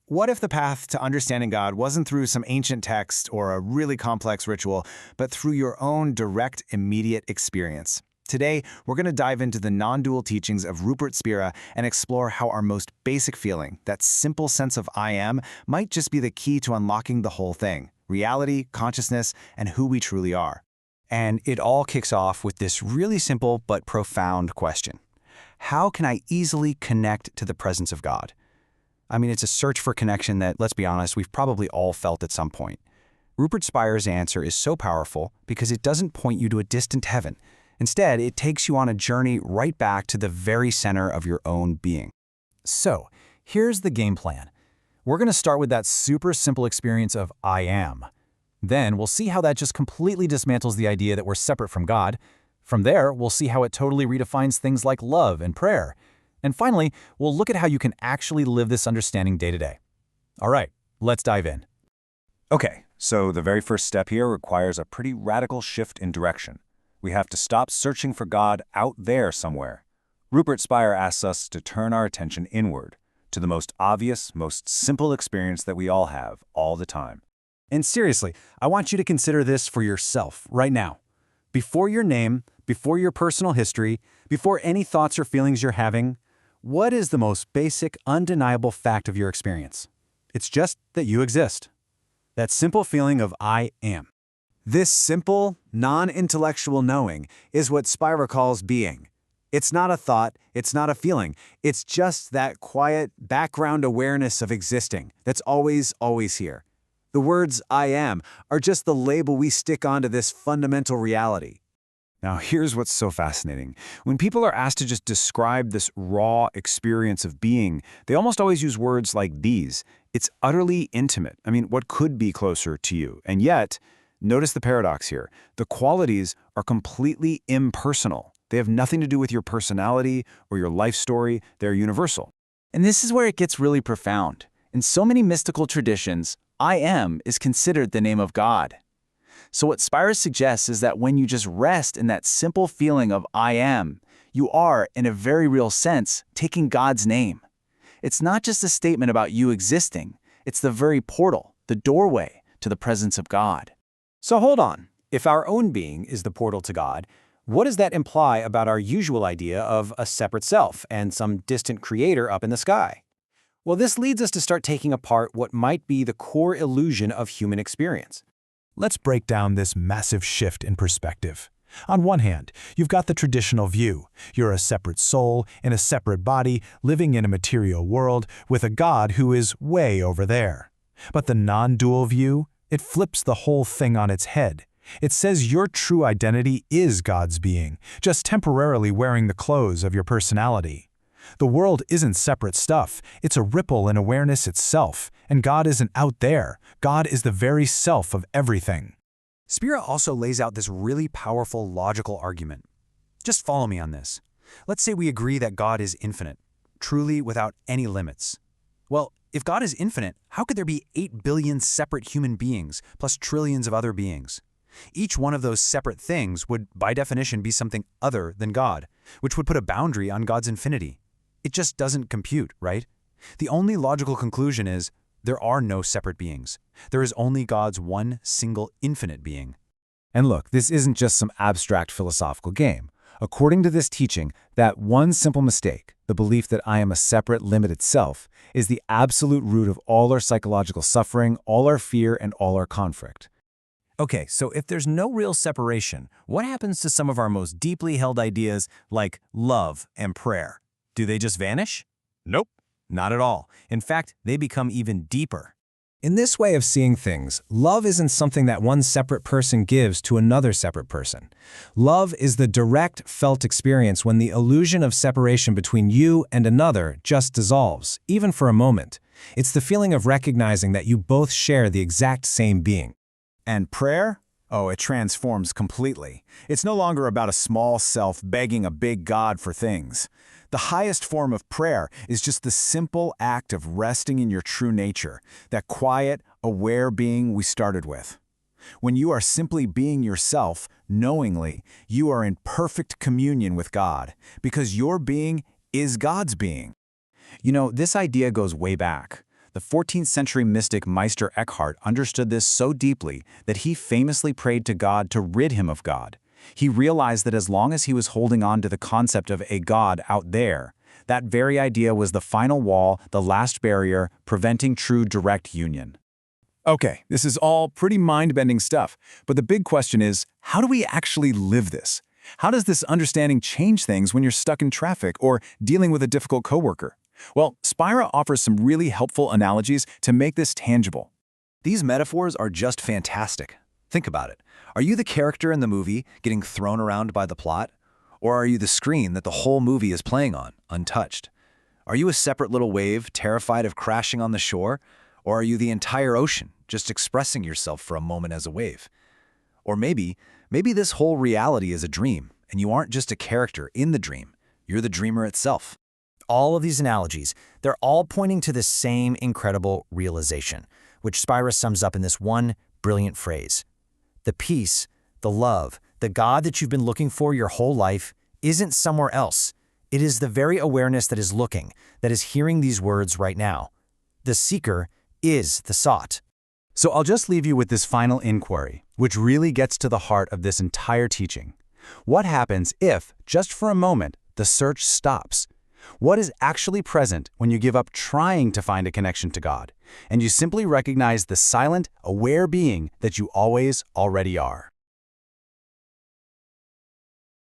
What if the path to understanding God wasn't through some ancient text or a really complex ritual, but through your own direct, immediate experience? Today, we're going to dive into the non-dual teachings of Rupert Spira and explore how our most basic feeling, that simple sense of I am, might just be the key to unlocking the whole thing: reality, consciousness, and who we truly are. And it all kicks off with this really simple but profound question. How can I easily connect to the presence of God? I mean, it's a search for connection that, let's be honest, we've probably all felt at some point. Rupert Spira's answer is so powerful because it doesn't point you to a distant heaven. Instead, it takes you on a journey right back to the very center of your own being. So, here's the game plan. We're going to start with that super simple experience of I am. Then we'll see how that just completely dismantles the idea that we're separate from God. From there, we'll see how it totally redefines things like love and prayer. And finally, we'll look at how you can actually live this understanding day to day. All right, let's dive in. Okay, so the very first step here requires a pretty radical shift in direction. We have to stop searching for God out there somewhere. Rupert Spira asks us to turn our attention inward, to the most obvious, most simple experience that we all have, all the time. And seriously, I want you to consider this for yourself right now. Before your name, before your personal history, before any thoughts or feelings you're having, what is the most basic, undeniable fact of your experience? It's just that you exist. That simple feeling of I am. This simple, non-intellectual knowing is what Spira calls being. It's not a thought, it's not a feeling, it's just that quiet background awareness of existing that's always here. The words I am are just the label we stick onto this fundamental reality. Now, here's what's so fascinating. When people are asked to just describe this raw experience of being, they almost always use words like these. It's utterly intimate. I mean, what could be closer to you? And yet, notice the paradox here. The qualities are completely impersonal. They have nothing to do with your personality or your life story. They're universal. And this is where it gets really profound. In so many mystical traditions, I am is considered the name of God. So what Spira suggests is that when you just rest in that simple feeling of I am, you are, in a very real sense, taking God's name. It's not just a statement about you existing, it's the very portal, the doorway to the presence of God. So hold on. If our own being is the portal to God, what does that imply about our usual idea of a separate self and some distant creator up in the sky? Well, this leads us to start taking apart what might be the core illusion of human experience. Let's break down this massive shift in perspective. On one hand, you've got the traditional view. You're a separate soul in a separate body living in a material world with a God who is way over there. But the non-dual view, it flips the whole thing on its head. It says your true identity is God's being, just temporarily wearing the clothes of your personality. The world isn't separate stuff, it's a ripple in awareness itself, and God isn't out there. God is the very self of everything. Spira also lays out this really powerful logical argument. Just follow me on this. Let's say we agree that God is infinite, truly without any limits. Well, if God is infinite, how could there be 8 billion separate human beings plus trillions of other beings? Each one of those separate things would, by definition, be something other than God, which would put a boundary on God's infinity. It just doesn't compute, right? The only logical conclusion is there are no separate beings. There is only God's one single infinite being. And look, this isn't just some abstract philosophical game. According to this teaching, that one simple mistake, the belief that I am a separate, limited self, is the absolute root of all our psychological suffering, all our fear, and all our conflict. Okay, so if there's no real separation, what happens to some of our most deeply held ideas like love and prayer? Do they just vanish? Nope, not at all. In fact, they become even deeper. In this way of seeing things, love isn't something that one separate person gives to another separate person. Love is the direct, felt experience when the illusion of separation between you and another just dissolves, even for a moment. It's the feeling of recognizing that you both share the exact same being. And prayer? Oh, it transforms completely. It's no longer about a small self begging a big God for things. The highest form of prayer is just the simple act of resting in your true nature, that quiet, aware being we started with. When you are simply being yourself, knowingly, you are in perfect communion with God, because your being is God's being. You know, this idea goes way back. The 14th century mystic Meister Eckhart understood this so deeply that he famously prayed to God to rid him of God. He realized that as long as he was holding on to the concept of a God out there, that very idea was the final wall, the last barrier, preventing true direct union. Okay, this is all pretty mind-bending stuff, but the big question is, how do we actually live this? How does this understanding change things when you're stuck in traffic or dealing with a difficult coworker? Well, Spira offers some really helpful analogies to make this tangible. These metaphors are just fantastic. Think about it. Are you the character in the movie getting thrown around by the plot? Or are you the screen that the whole movie is playing on, untouched? Are you a separate little wave, terrified of crashing on the shore? Or are you the entire ocean, just expressing yourself for a moment as a wave? Or maybe this whole reality is a dream, and you aren't just a character in the dream. You're the dreamer itself. All of these analogies, they're all pointing to the same incredible realization, which Spira sums up in this one brilliant phrase. The peace, the love, the God that you've been looking for your whole life isn't somewhere else. It is the very awareness that is looking, that is hearing these words right now. The seeker is the sought. So I'll just leave you with this final inquiry, which really gets to the heart of this entire teaching. What happens if, just for a moment, the search stops? What is actually present when you give up trying to find a connection to God, and you simply recognize the silent, aware being that you always already are?